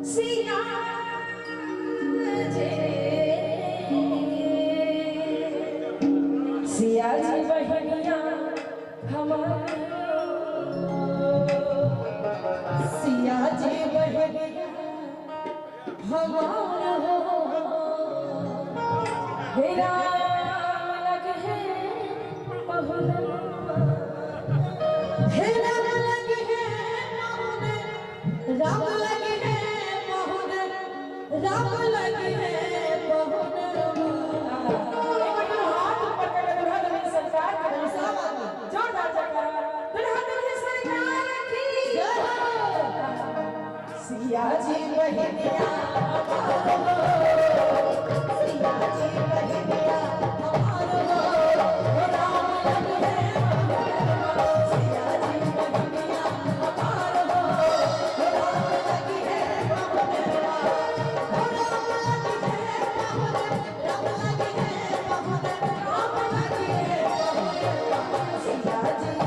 सिया सिया जी बहनिया हमारे सिया जी बहनिया हमारे हे राम लगे हैं बहुना हे राम लगे हैं बहुना राम लगे हैं बहुना राम लगे हैं बहुना सिया जी बहनिया सिया जी बहनिया हमारो राम लगे हैं सिया जी बहनिया हमारो राम लगे हैं राम लगे हैं राम लगे हैं राम लगे हैं सिया जी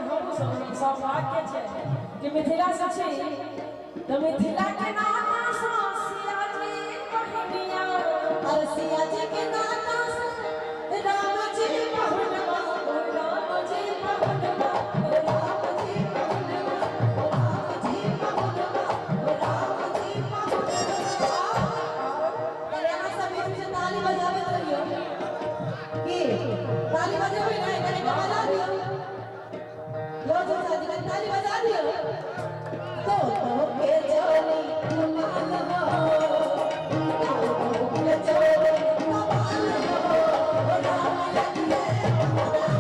सौभाग्य छे कि मिथिला से छी तो मिथिला के नाम से सिया जी बहनिया और सिया जी के नाम से राम जी बहुनवा राम जी बहुनवा राम जी बहुनवा राम जी बहुनवा राम जी बहुनवा। और यहाँ सब मिलके ताली बजावे रहियो कि ताली बजावे ना करे बजा दियो लो जो ताली बजा दियो तो के चोरी कमाल हो तो के चोरी कमाल हो राम लगे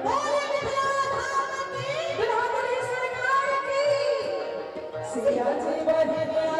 बोले मिथिला धाम की, बिहारी सरकार की, सिया जी बहनिया